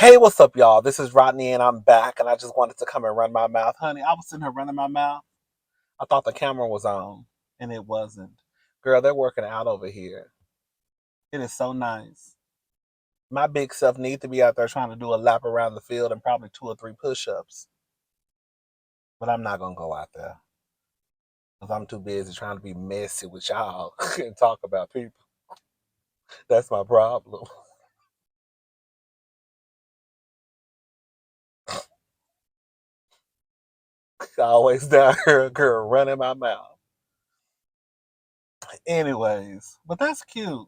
Hey, what's up, y'all? This is Rodney, and I'm back, and I just wanted to come and run my mouth. Honey, I was sitting here running my mouth. I thought the camera was on, and it wasn't. Girl, they're working out over here. It is so nice. My big self needs to be out there trying to do a lap around the field and probably 2 or 3 push-ups. But I'm not going to go out there because I'm too busy trying to be messy with y'all and talk about people. That's my problem. Always down here, girl, running my mouth. Anyways, but that's cute.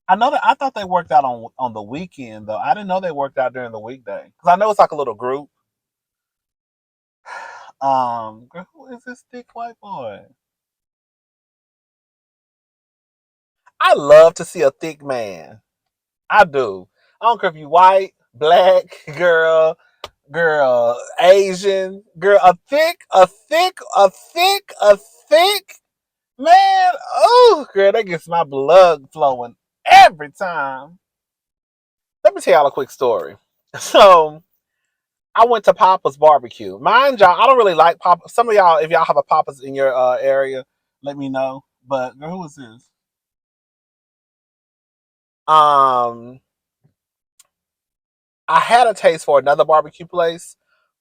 I know that I thought they worked out on the weekend though. I didn't know they worked out during the weekday because I know it's like a little group. Girl, who is this thick white boy? I love to see a thick man. I do. I don't care if you white, black, girl, Asian, girl, a thick man. Oh, girl, that gets my blood flowing every time. Let me tell y'all a quick story. So I went to Papa's barbecue. Mind y'all, I don't really like Papa. Some of y'all, if y'all have a Papa's in your area, let me know. But girl, who is this? Um, I had a taste for another barbecue place,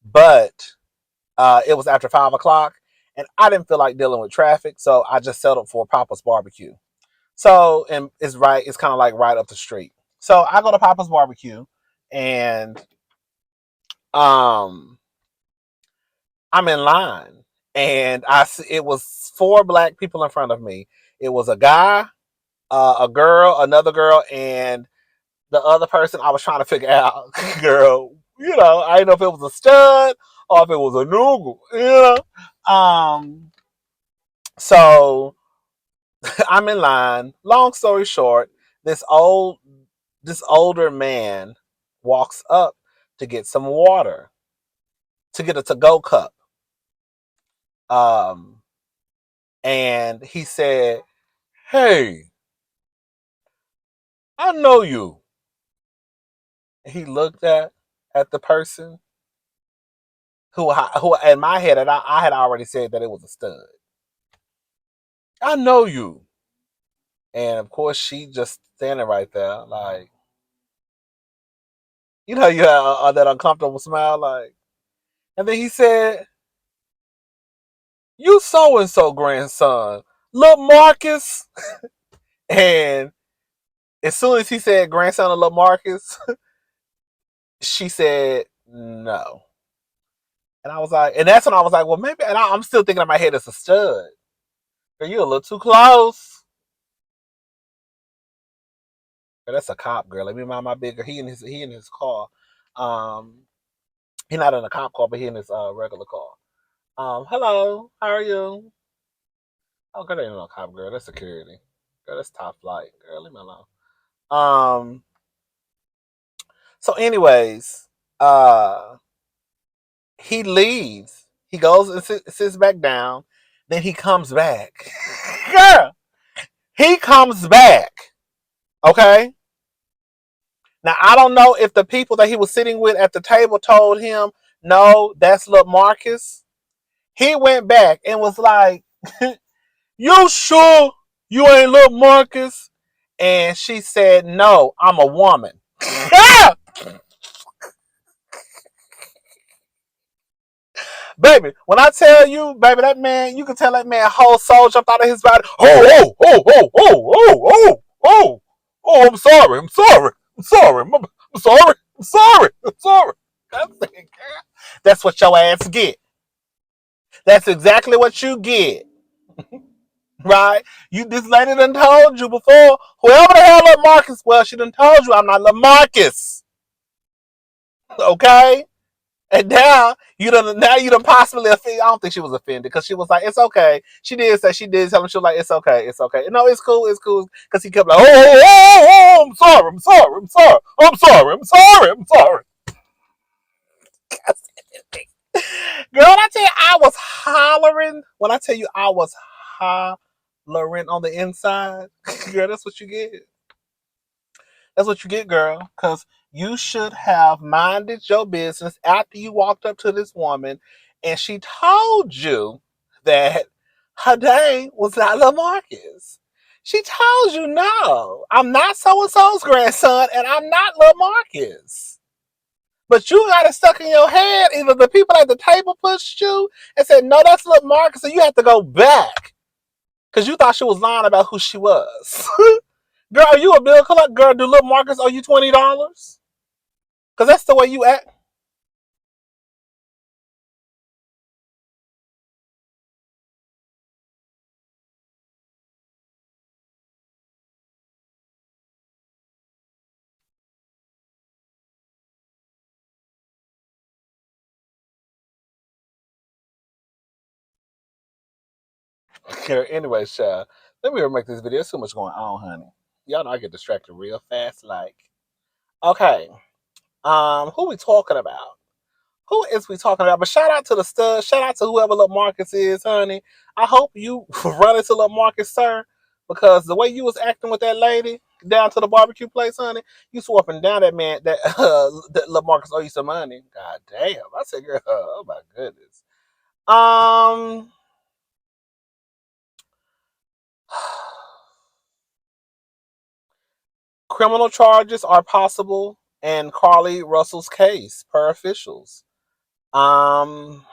but it was after 5 o'clock, and I didn't feel like dealing with traffic, so I just settled for Papa's barbecue. So, and it's kind of like right up the street. So I go to Papa's barbecue, and um, I'm in line, and it was 4 black people in front of me. It was a guy, a girl, another girl, and the other person I was trying to figure out, girl, I didn't know if it was a stud or if it was a noogle, So I'm in line. Long story short, this older man walks up to get some water, to get a to-go cup. Um, and he said, "Hey, I know you." He looked at the person who in my head, and I had already said that it was a stud. I know you. And of course, she just standing right there, like, you have that uncomfortable smile, like. And then he said, "You so and so grandson, look Marcus." And as soon as he said grandson of little Marcus, she said no. And I was like, and that's when I was like, well, maybe. And I'm still thinking in my head it's a stud. Girl, you a little too close. Girl, that's a cop, girl. Let me mind my bigger. He in his car. Um, he not in a cop car, but he in his regular car. Hello, how are you? Oh, girl, that ain't no cop, girl. That's security. Girl, that's top flight. Girl, leave me alone. Um, so anyways, uh, he leaves. He goes and sits back down. Then he comes back. Girl, he comes back. Okay. Now I don't know if the people that he was sitting with at the table told him, no, that's little Marcus. He went back and was like, "You sure you ain't little Marcus?" And she said, "No, I'm a woman." Baby, when I tell you, baby, that man, you can tell that man whole soul jumped out of his body. Oh, oh, oh, oh, oh, oh, oh, oh, oh, I'm sorry, I'm sorry, I'm sorry, I'm sorry, I'm sorry, I'm sorry. That's what your ass get. That's exactly what you get. Right? This lady done told you before. Whoever the hell little Marcus, well, she done told you I'm not little Marcus. Okay? And now you done possibly offended. I don't think she was offended because she was like, it's okay. She did tell him, she was like, it's okay, it's okay. No, it's cool. Because he kept like, oh, I'm sorry, I'm sorry, I'm sorry, I'm sorry, I'm sorry, I'm sorry. Girl, when I tell you I was hollering, when I tell you I was hollering on the inside, girl, that's what you get. That's what you get, girl. Because You should have minded your business after you walked up to this woman and she told you that her name was not LaMarcus. She told you, no, I'm not so-and-so's grandson and I'm not LaMarcus. But you got it stuck in your head. Either the people at the table pushed you and said, no, that's LaMarcus, and you have to go back because you thought she was lying about who she was. Girl, are you a bill collector? Girl, do LaMarcus owe you $20? Because that's the way you act. Anyway, child, let me make this video. There's so much going on, honey. Y'all know I get distracted real fast. Like, okay, who we talking about? Who is we talking about? But shout out to the stud. Shout out to whoever Lil Marcus is, honey. I hope you run into Lil Marcus, sir, because the way you was acting with that lady down to the barbecue place, honey, you swore up and down that man that Lil Marcus owe you some money. God damn! I said, girl, oh my goodness. Um. Criminal charges are possible in Carlee Russell's case, per officials. Um,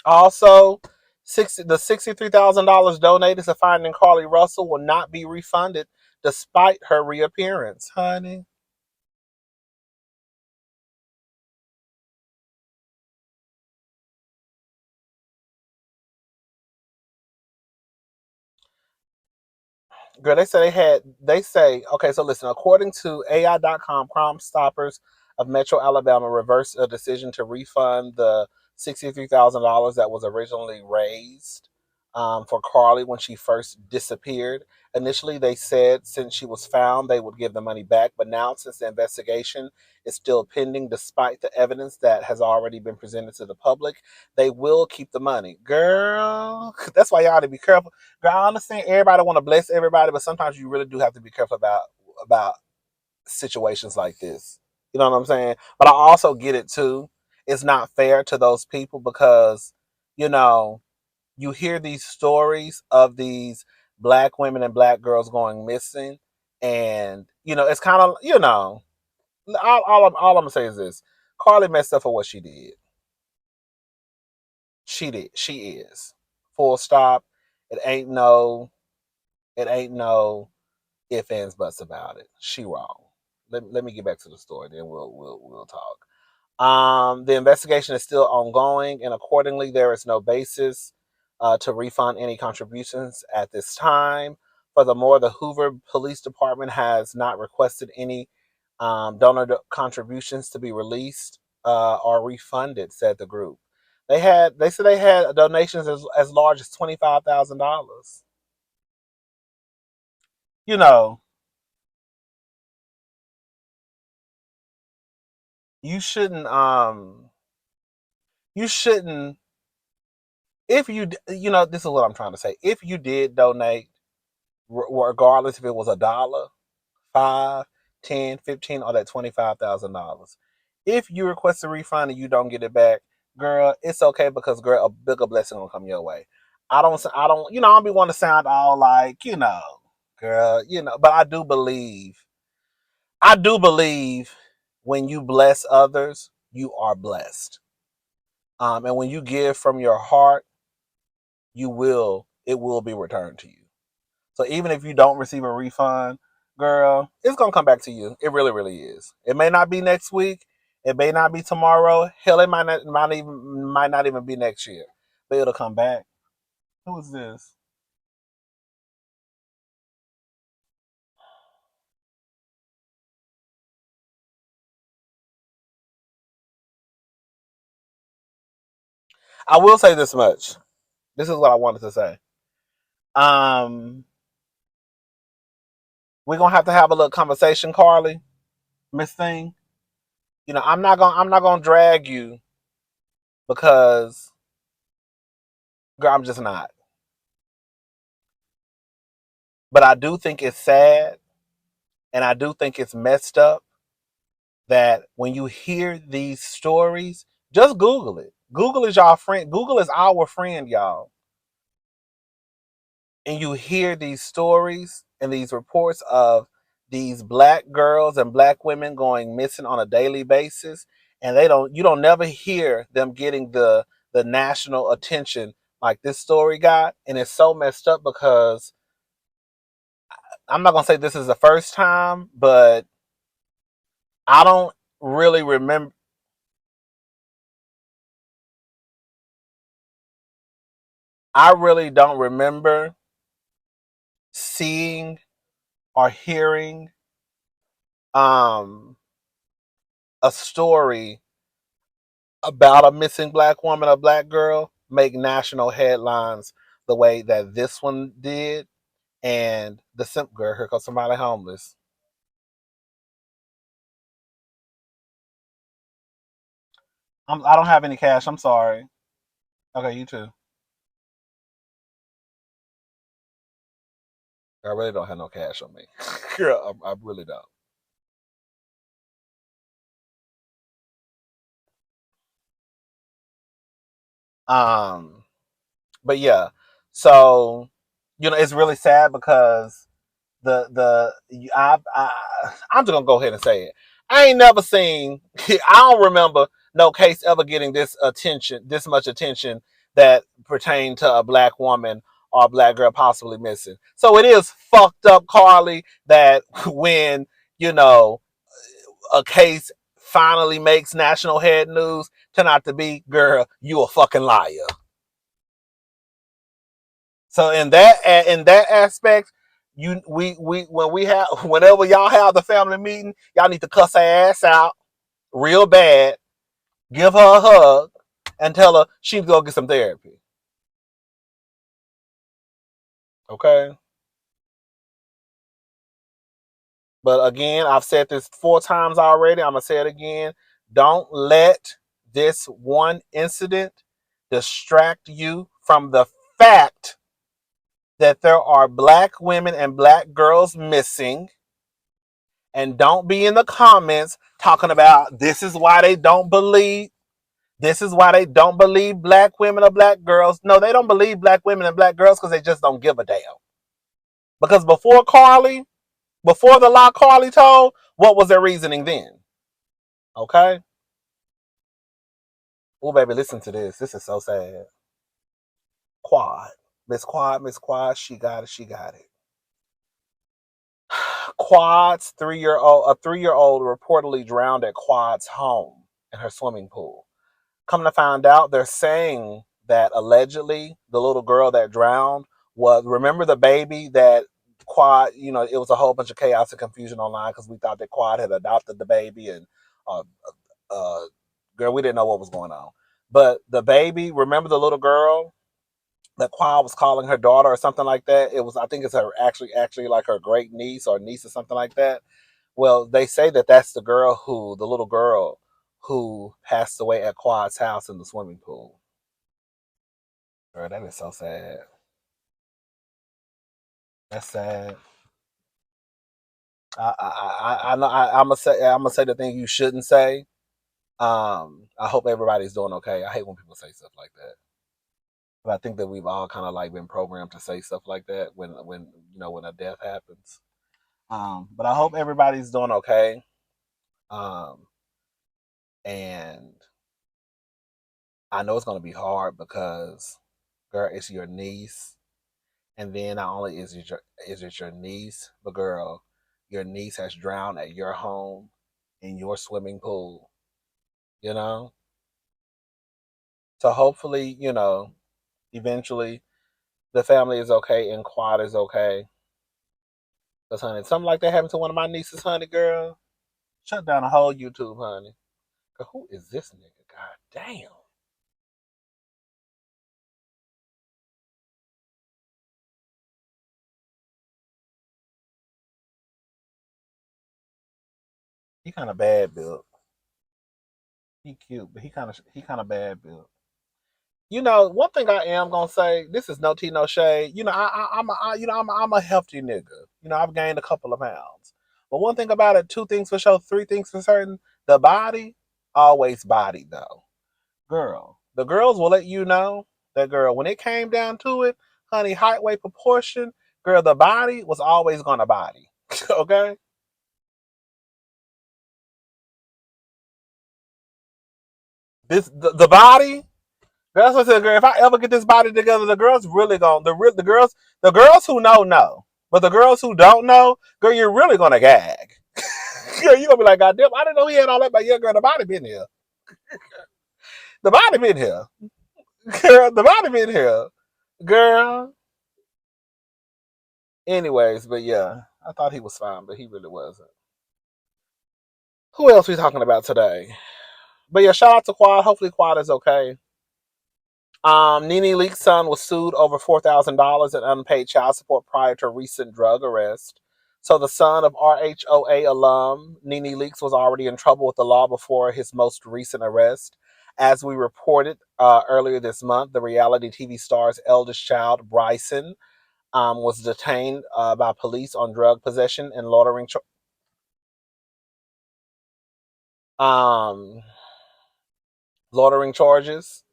Also, the $63,000 donated to finding Carlee Russell will not be refunded despite her reappearance, honey. Girl, they say, okay, so listen, according to AI.com, Crime Stoppers of Metro Alabama reversed a decision to refund the $63,000 that was originally raised for Carlee when she first disappeared. Initially, they said since she was found, they would give the money back, but now, since the investigation is still pending, despite the evidence that has already been presented to the public, they will keep the money. Girl, that's why y'all ought to be careful. Girl, I understand everybody want to bless everybody, but sometimes you really do have to be careful about situations like this. You know what I'm saying? But I also get it too. It's not fair to those people because, you know, you hear these stories of these black women and black girls going missing, and it's kind of all I'm gonna say is this: Carlee messed up for what she did. She did. She is. Full stop. It ain't no. It ain't no ifs, ands, buts about it. She wrong. Let me get back to the story, then we'll talk. The investigation is still ongoing, and accordingly, there is no basis to refund any contributions at this time. Furthermore, the Hoover Police Department has not requested any donor contributions to be released or refunded, said the group. They said they had donations as large as $25,000. You know, you shouldn't you shouldn't if you this is what I'm trying to say. If you did donate, regardless if it was $1, 5, 10, 15, or that $25,000, if you request a refund and you don't get it back, girl, it's okay because girl, a bigger blessing will come your way. I don't be want to sound all like girl, but I do believe when you bless others, you are blessed. And when you give from your heart, it will be returned to you. So even if you don't receive a refund, girl, it's gonna come back to you. It really, really is. It may not be next week. It may not be tomorrow. Hell, it might not even be next year. But it'll come back. Who is this? I will say this much. This is what I wanted to say. Um, we're gonna have to have a little conversation, Carlee, Miss Thing. I'm not gonna drag you because girl, I'm just not. But I do think it's sad And I do think it's messed up that when you hear these stories, just Google it. Google is y'all friend. Google is our friend, y'all. And you hear these stories and these reports of these black girls and black women going missing on a daily basis, and you don't never hear them getting the national attention like this story got. And it's so messed up because I'm not gonna say this is the first time, but I don't really remember. I really don't remember seeing or hearing um a story about a missing black woman or black girl make national headlines the way that this one did. And the simp girl, here goes somebody homeless. I don't have any cash. I'm sorry. Okay, you too. I really don't have no cash on me. Girl, I really don't. Um, but yeah, so it's really sad because I'm just gonna go ahead and say it. I ain't never seen. I don't remember no case ever getting this much attention that pertained to a black woman or a black girl possibly missing. So it is fucked up, Carlee, that when you know a case finally makes national head news, turn out to be, girl, you a fucking liar. So in that aspect, we when we have whenever y'all have the family meeting, y'all need to cuss her ass out real bad, give her a hug, and tell her she's gonna get some therapy. Okay. But again, I've said this 4 times already. I'm gonna say it again. Don't let this one incident distract you from the fact that there are black women and black girls missing. And don't be in the comments talking about this is why they don't believe black women or black girls. No, they don't believe black women and black girls because they just don't give a damn. Because before the lie Carlee told, what was their reasoning then? Okay? Oh, baby, listen to this. This is so sad. Quad. Miss Quad, she got it, she got it. Quad's 3-year-old, a 3-year-old reportedly drowned at Quad's home in her swimming pool. Come to find out, they're saying that allegedly the little girl that drowned was, remember the baby that Quad, it was a whole bunch of chaos and confusion online because we thought that Quad had adopted the baby and, uh, uh, girl, we didn't know what was going on. But the baby, remember the little girl that Quad was calling her daughter or something like that? It was, I think it's her actually like her great niece or niece or something like that. Well, they say that that's the little girl who passed away at Quad's house in the swimming pool. Girl, that is so sad. That's sad. I know I'm gonna say the thing you shouldn't say. I hope everybody's doing okay. I hate when people say stuff like that, but I think that we've all kind of like been programmed to say stuff like that when when a death happens. But I hope everybody's doing okay. Um, and I know it's gonna be hard because, girl, it's your niece. And then not only is it your niece, but girl, your niece has drowned at your home in your swimming pool, you know? So hopefully, eventually the family is okay and Quad is okay. Because, honey, something like that happened to one of my nieces, honey, girl. Shut down the whole YouTube, honey. Who is this nigga? God damn. He kind of bad built. He cute, but he kind of bad built. One thing I am gonna say, this is no tea, no shade. I'm a healthy nigga. I've gained a couple of pounds. But one thing about it, two things for sure, three things for certain. The body, always body though. Girl, the girls will let you know that girl, when it came down to it, honey, height, weight, proportion, girl, the body was always gonna body. Okay? The body, that's what I said, girl. If I ever get this body together, the girls really gonna the girls who know. But the girls who don't know, girl, you're really gonna gag. Girl, you gonna be like, God damn, I didn't know he had all that, but yeah, girl, the body been here. The body been here. Girl, the body been here. Girl. Anyways, but yeah, I thought he was fine, but he really wasn't. Who else we talking about today? But yeah, shout out to Quad. Hopefully Quad is okay. Nene Leak's son was sued over $4,000 in unpaid child support prior to recent drug arrest. So the son of RHOA alum Nene Leakes was already in trouble with the law before his most recent arrest. As we reported earlier this month, the reality TV star's eldest child, Bryson, was detained by police on drug possession and um, loitering charges.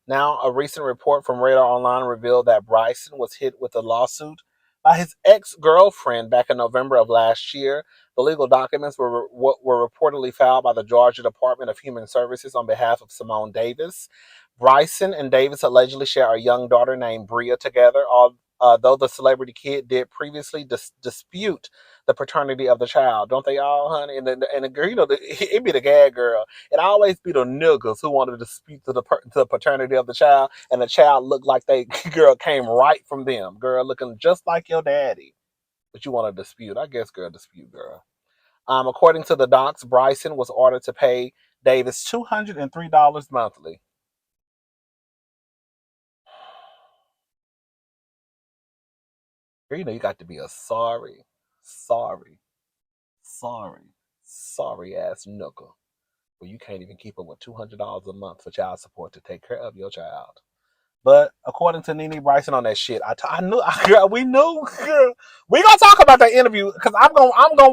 Now, a recent report from Radar Online revealed that Bryson was hit with a lawsuit by his ex-girlfriend back in November of last year. The legal documents were reportedly filed by the Georgia Department of Human Services on behalf of Simone Davis. Bryson and Davis allegedly share a young daughter named Bria together, although the celebrity kid did previously dispute the paternity of the child. Don't they all, honey? And the girl, it be the gag girl. It always be the niggas who wanted to dispute to the paternity of the child, and the child looked like they girl came right from them. Girl looking just like your daddy. But you want to dispute. I guess girl dispute, girl. According to the docs, Bryson was ordered to pay Davis $203 monthly. Girl, you got to be a sorry, sorry, sorry ass knuckle. Well, you can't even keep up with $200 a month for child support to take care of your child. But according to Nene Bryson on that shit, I knew, girl, we knew. Girl, we gonna talk about that interview because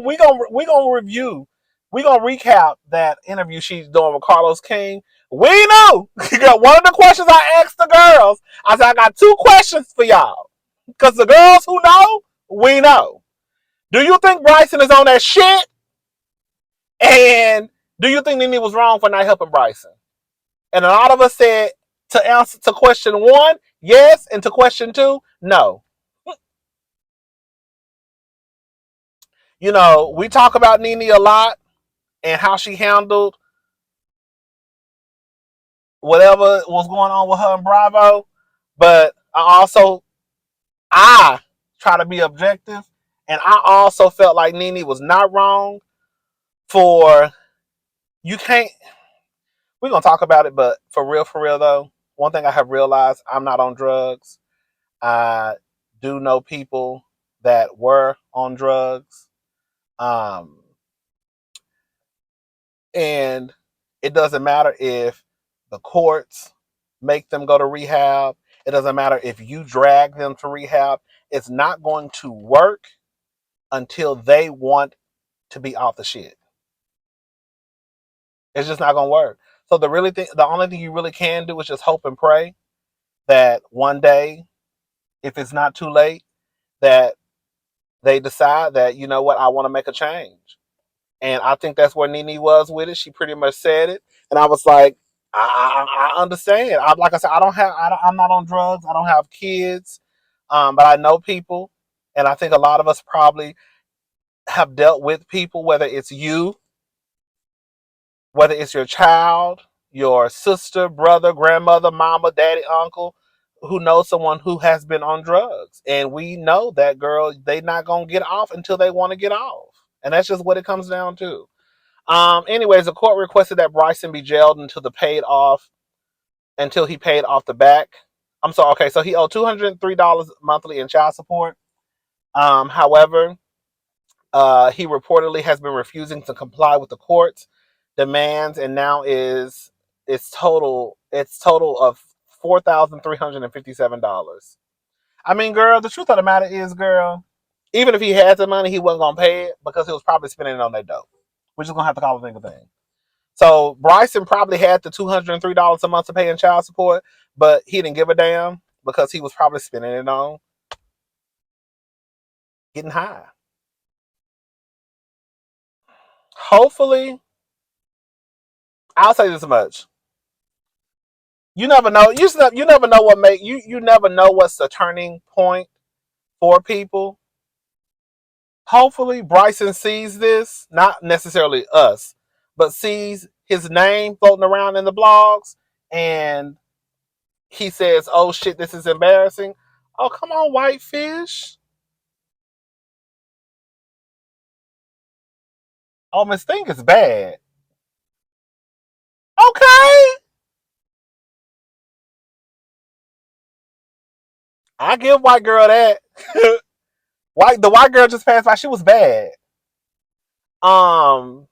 we gonna review, we gonna recap that interview she's doing with Carlos King. We knew. Girl, one of the questions I asked the girls, I said I got two questions for y'all because the girls who know, we know. Do you think Bryson is on that shit? And do you think Nene was wrong for not helping Bryson? And a lot of us said to answer to question one, yes, and to question two, no. We talk about Nene a lot and how she handled whatever was going on with her in Bravo, but I try to be objective, and I also felt like Nene was not wrong for you can't. We're gonna talk about it, but for real though, one thing I have realized: I'm not on drugs. I do know people that were on drugs. Um, and it doesn't matter if the courts make them go to rehab. It doesn't matter if you drag them to rehab. It's not going to work until they want to be off the shit. It's just not gonna work. So the only thing you really can do is just hope and pray that one day, if it's not too late, that they decide that you know what, I want to make a change. And I think that's where Nene was with it. She pretty much said it, and I was like, I understand. Like I said, I'm not on drugs. I don't have kids, but I know people, and I think a lot of us probably have dealt with people, whether it's you, whether it's your child, your sister, brother, grandmother, mama, daddy, uncle, who knows someone who has been on drugs, and we know that girl, they not gonna get off until they want to get off, and that's just what it comes down to. Anyways, the court requested that Bryson be jailed until he paid off the back. I'm sorry. Okay, so he owed $203 monthly in child support. However, he reportedly has been refusing to comply with the court's demands, and now it's total of $4,357. I mean, girl, the truth of the matter is, girl, Even if he had the money, he wasn't gonna pay it because he was probably spending it on that dope. We're just gonna have to call it a thing. So Bryson probably had the $203 a month to pay in child support, but he didn't give a damn because he was probably spending it on getting high. Hopefully, I'll say this much. You never know. You never know what make you. You never know what's the turning point for people. Hopefully, Bryson sees this, not necessarily us, but sees his name floating around in the blogs, and he says, "Oh shit, this is embarrassing." Oh, come on, Whitefish. Oh, Miss Thing is bad. Okay, I give white girl that. The white girl just passed by. She was bad. Um,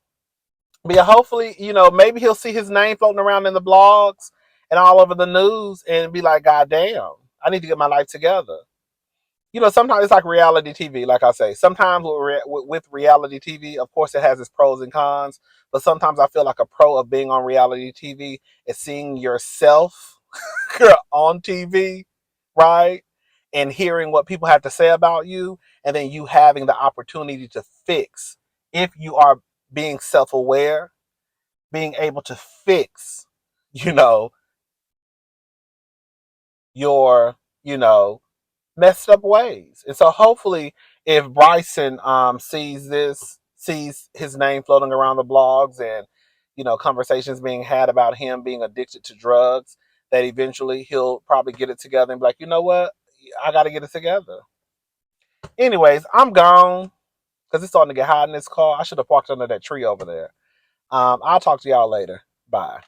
but yeah, hopefully, maybe he'll see his name floating around in the blogs and all over the news and be like, God damn, I need to get my life together. Sometimes it's like reality TV, like I say. Sometimes with reality TV, of course, it has its pros and cons. But sometimes I feel like a pro of being on reality TV is seeing yourself on TV, right? And hearing what people have to say about you, and then you having the opportunity to fix if you are being self aware, being able to fix, you know, your, messed up ways. And so hopefully if Bryson sees his name floating around the blogs and, conversations being had about him being addicted to drugs, that eventually he'll probably get it together and be like, you know what? I got to get it together. Anyways, I'm gone because it's starting to get hot in this car. I should have parked under that tree over there. I'll talk to y'all later. Bye.